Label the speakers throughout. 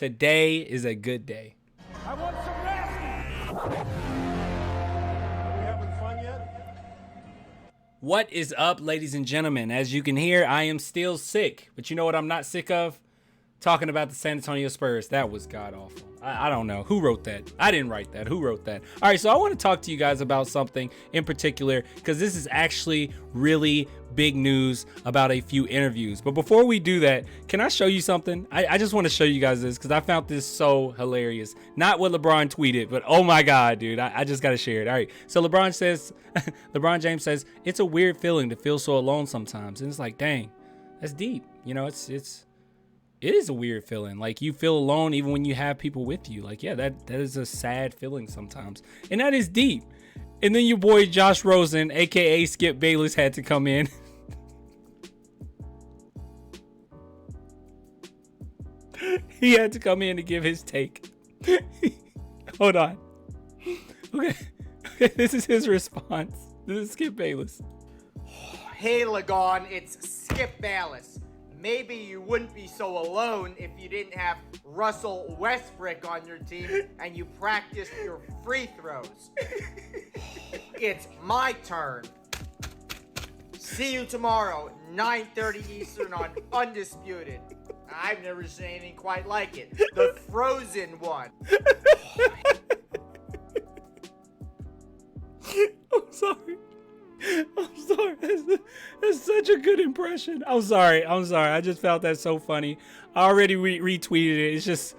Speaker 1: Today is a good day.
Speaker 2: I want some nasty. Are we having fun yet?
Speaker 1: What is up, ladies and gentlemen? As you can hear, I am still sick. But you know what I'm not sick of? Talking about the San Antonio Spurs. That was god-awful. I don't know. Who wrote that? I didn't write that. Who wrote that? All right, so I want to talk to you guys about something in particular because this is actually really big news about a few interviews. But before we do that, can I show you something? I just want to show you guys this because I found this so hilarious. Not what LeBron tweeted, but oh my God, dude. I just got to share it. All right, so LeBron James says, it's a weird feeling to feel so alone sometimes. And it's like, dang, that's deep. You know, it is a weird feeling. Like, you feel alone even when you have people with you. Like, yeah, that is a sad feeling sometimes. And that is deep. And then your boy Josh Rosen, aka Skip Bayless, had to come in. He had to come in to give his take. Hold on. Okay, this is his response. This is Skip Bayless.
Speaker 3: Hey, Lagon, it's Skip Bayless. Maybe you wouldn't be so alone if you didn't have Russell Westbrook on your team and you practiced your free throws. It's my turn. See you tomorrow, 9:30 Eastern on Undisputed. I've never seen anything quite like it. The Frozen one.
Speaker 1: I'm sorry. That's such a good impression. I'm sorry. I just felt that so funny. I already retweeted it. It's just,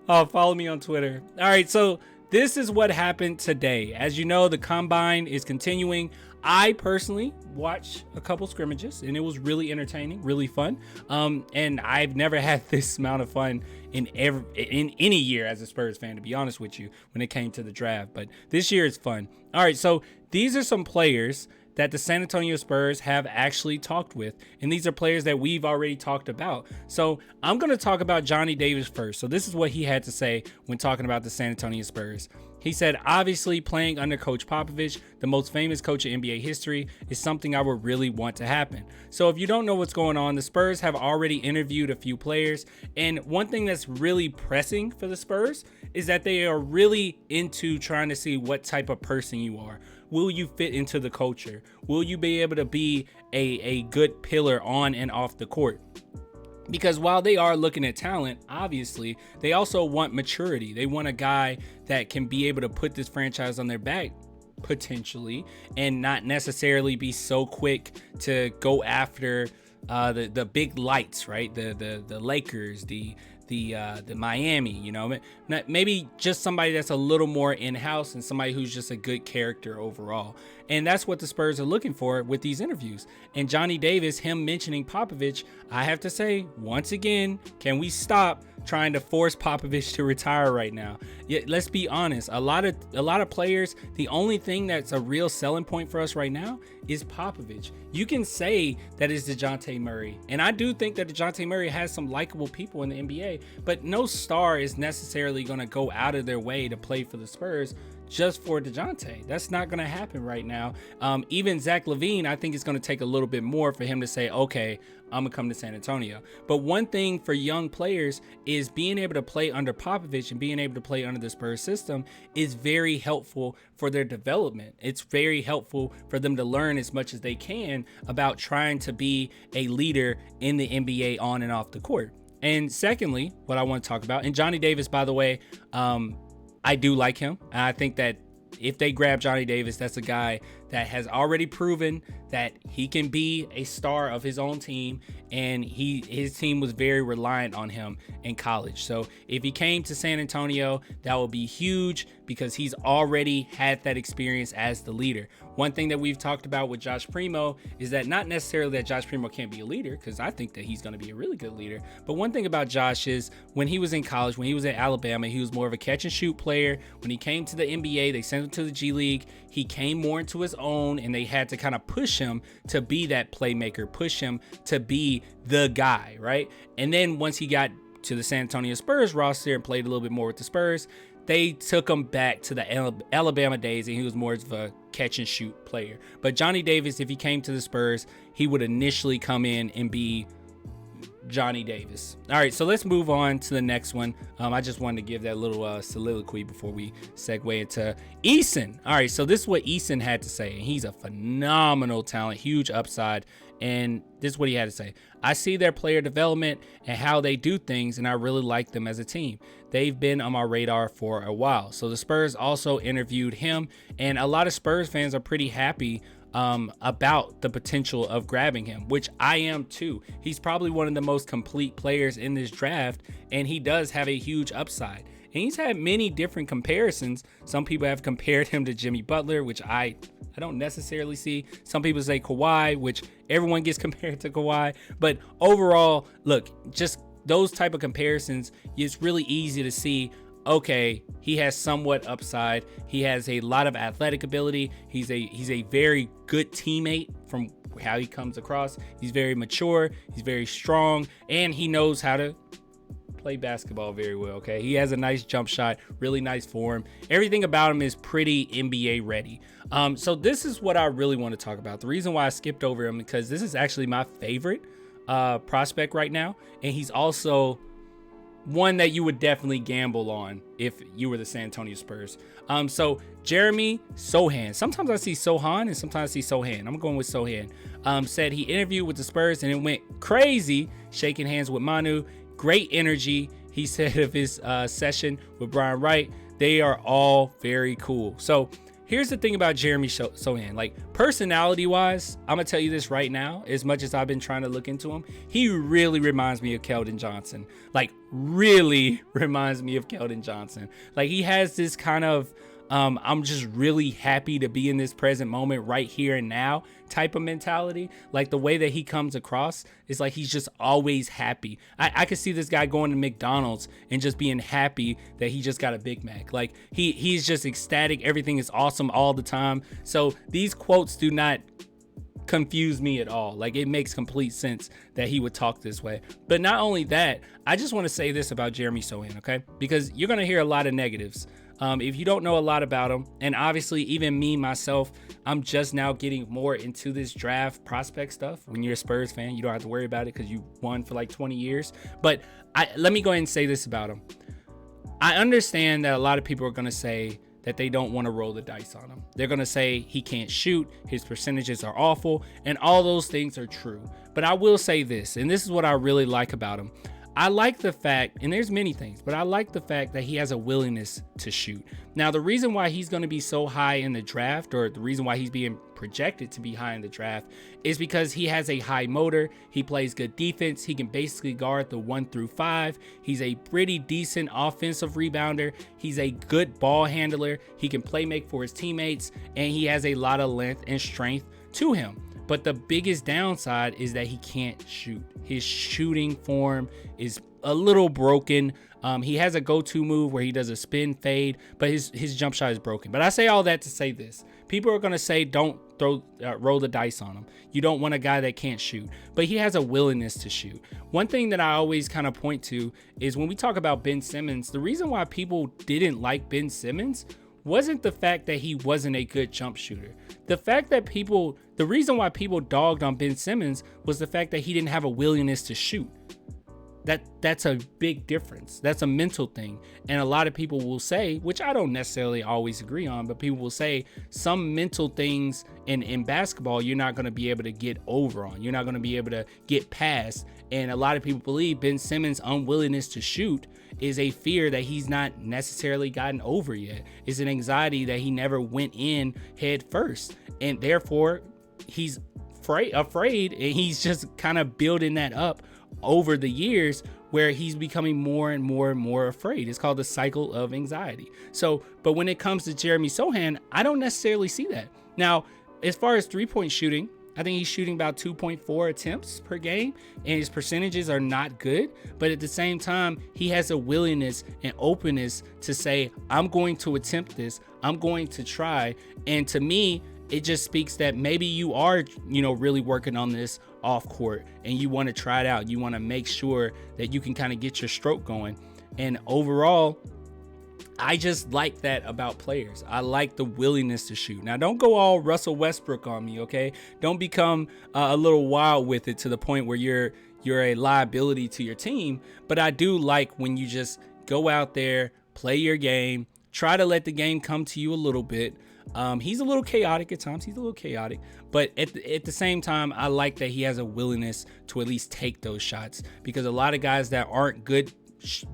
Speaker 1: follow me on Twitter. All right, so this is what happened today. As you know, the combine is continuing. I personally watched a couple scrimmages, and it was really entertaining, really fun. And I've never had this amount of fun in any year as a Spurs fan, to be honest with you, when it came to the draft. But this year is fun. All right, so these are some players that the San Antonio Spurs have actually talked with. And these are players that we've already talked about. So I'm going to talk about Johnny Davis first. So this is what he had to say when talking about the San Antonio Spurs. He said, obviously playing under Coach Popovich, the most famous coach in NBA history, is something I would really want to happen. So if you don't know what's going on, the Spurs have already interviewed a few players. And one thing that's really pressing for the Spurs is that they are really into trying to see what type of person you are. Will you fit into the culture? Will you be able to be a good pillar on and off the court? Because while they are looking at talent, obviously, they also want maturity. They want a guy that can be able to put this franchise on their back, potentially, and not necessarily be so quick to go after the big lights, right? The Lakers, the Miami, you know, maybe just somebody that's a little more in-house and somebody who's just a good character overall. And that's what the Spurs are looking for with these interviews. And Johnny Davis, him mentioning Popovich, I have to say, once again, can we stop trying to force Popovich to retire right now? Yeah, let's be honest. A lot of players, the only thing that's a real selling point for us right now is Popovich. You can say that it's DeJounte Murray. And I do think that DeJounte Murray has some likable people in the NBA, but no star is necessarily going to go out of their way to play for the Spurs just for DeJounte. That's not going to happen right now. Even Zach LaVine, I think it's going to take a little bit more for him to say, okay, I'm going to come to San Antonio. But one thing for young players is being able to play under Popovich and being able to play under the Spurs system is very helpful for their development. It's very helpful for them to learn as much as they can about trying to be a leader in the NBA on and off the court. And secondly, what I want to talk about, and Johnny Davis, by the way, I do like him. I think that if they grab Johnny Davis, that's a guy that has already proven that he can be a star of his own team, and his team was very reliant on him in college. So if he came to San Antonio, that would be huge because he's already had that experience as the leader. One thing that we've talked about with Josh Primo is that not necessarily that Josh Primo can't be a leader, because I think that he's going to be a really good leader. But one thing about Josh is when he was in college, when he was at Alabama, he was more of a catch and shoot player. When he came to the NBA, they sent him to the G League. He came more into his own, and they had to kind of push him to be that playmaker, push him to be the guy, right? And then once he got to the San Antonio Spurs roster and played a little bit more with the Spurs, they took him back to the Alabama days, and he was more of a catch and shoot player. But Johnny Davis, if he came to the Spurs, he would initially come in and be Johnny Davis. All right, so let's move on to the next one. I just wanted to give that little soliloquy before we segue into Eason. All right, so this is what Eason had to say. And he's a phenomenal talent, huge upside. And this is what he had to say. I see their player development and how they do things, and I really like them as a team. They've been on my radar for a while. So the Spurs also interviewed him, and a lot of Spurs fans are pretty happy about the potential of grabbing him, which I am too. He's probably one of the most complete players in this draft, and he does have a huge upside. And he's had many different comparisons. Some people have compared him to Jimmy Butler, which I don't necessarily see. Some people say Kawhi, which everyone gets compared to Kawhi. But overall, look, just those type of comparisons, it's really easy to see, okay, he has somewhat upside. He has a lot of athletic ability. He's a very good teammate from how he comes across. He's very mature. He's very strong, and he knows how to play basketball very well. Okay, he has a nice jump shot, really nice form. Everything about him is pretty NBA ready. So this is what I really want to talk about. The reason why I skipped over him, because this is actually my favorite prospect right now, and he's also one that you would definitely gamble on if you were the San Antonio Spurs. So Jeremy Sochan, sometimes I see Sochan and sometimes I see Sochan. I'm going with Sochan. Said he interviewed with the Spurs and it went crazy, shaking hands with Manu. Great energy. He said of his session with Brian Wright, they are all very cool. So here's the thing about Jeremy Sochan. Like, personality wise, I'm gonna tell you this right now, as much as I've been trying to look into him, he really reminds me of Keldon Johnson. Like, really reminds me of Keldon Johnson. Like, he has this kind of I'm just really happy to be in this present moment right here and now type of mentality. Like, the way that he comes across is like he's just always happy. I could see this guy going to McDonald's and just being happy that he just got a Big Mac. Like, he's just ecstatic. Everything is awesome all the time. So these quotes do not confuse me at all. Like, it makes complete sense that he would talk this way. But not only that, I just want to say this about Jeremy Sochan, okay? Because you're going to hear a lot of negatives. If you don't know a lot about him, and obviously even me, myself, I'm just now getting more into this draft prospect stuff. When you're a Spurs fan, you don't have to worry about it because you won for like 20 years. But let me go ahead and say this about him. I understand that a lot of people are going to say that they don't want to roll the dice on him. They're going to say he can't shoot, his percentages are awful, and all those things are true. But I will say this, and this is what I really like about him. I like the fact, and there's many things, but I like the fact that he has a willingness to shoot. Now, the reason why he's going to be so high in the draft, or the reason why he's being projected to be high in the draft, is because he has a high motor. He plays good defense. He can basically guard the 1 through 5. He's a pretty decent offensive rebounder. He's a good ball handler. He can play make for his teammates, and he has a lot of length and strength to him. But the biggest downside is that he can't shoot. His shooting form is a little broken. He has a go-to move where he does a spin fade, but his jump shot is broken. But I say all that to say this. People are going to say don't roll the dice on him. You don't want a guy that can't shoot. But he has a willingness to shoot. One thing that I always kind of point to is when we talk about Ben Simmons, the reason why people didn't like Ben Simmons wasn't the fact that he wasn't a good jump shooter. The reason why people dogged on Ben Simmons was the fact that he didn't have a willingness to shoot. That's a big difference. That's a mental thing. And a lot of people will say, which I don't necessarily always agree on, but people will say some mental things in basketball you're not going to be able to get over on. You're not going to be able to get past. And a lot of people believe Ben Simmons' unwillingness to shoot is a fear that he's not necessarily gotten over yet. It's an anxiety that he never went in head first. And therefore, he's afraid, and he's just kind of building that up over the years where he's becoming more and more and more afraid. It's called the cycle of anxiety. So, but when it comes to Jeremy Sochan, I don't necessarily see that. Now, as far as 3-point shooting, I think he's shooting about 2.4 attempts per game, and his percentages are not good. But at the same time, he has a willingness and openness to say, I'm going to attempt this. I'm going to try. And to me, it just speaks that maybe you are, really working on this off court and you want to try it out. You want to make sure that you can kind of get your stroke going. And overall, I just like that about players. I like the willingness to shoot. Now, don't go all Russell Westbrook on me, okay? Don't become a little wild with it to the point where you're you're a liability to your team. But I do like when you just go out there, play your game, try to let the game come to you a little bit. He's a little chaotic at times. He's a little chaotic, but at the same time, I like that he has a willingness to at least take those shots, because a lot of guys that aren't good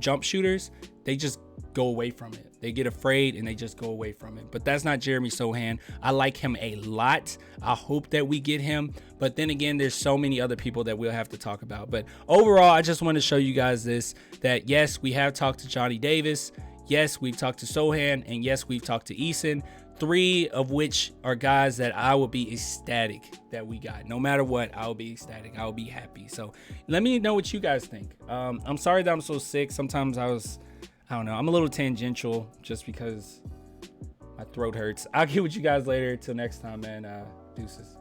Speaker 1: jump shooters, they just go away from it. They get afraid and they just go away from it. But that's not Jeremy Sochan. I like him a lot. I hope that we get him. But then again, there's so many other people that we'll have to talk about. But overall, I just want to show you guys this, that yes, we have talked to Johnny Davis. Yes, we've talked to Sochan. And yes, we've talked to Eason. 3 of which are guys that I would be ecstatic that we got. No matter what, I'll be ecstatic. I'll be happy. So let me know what you guys think. I'm sorry that I'm so sick. Sometimes I don't know. I'm a little tangential just because my throat hurts. I'll get with you guys later. Till next time, man. Deuces.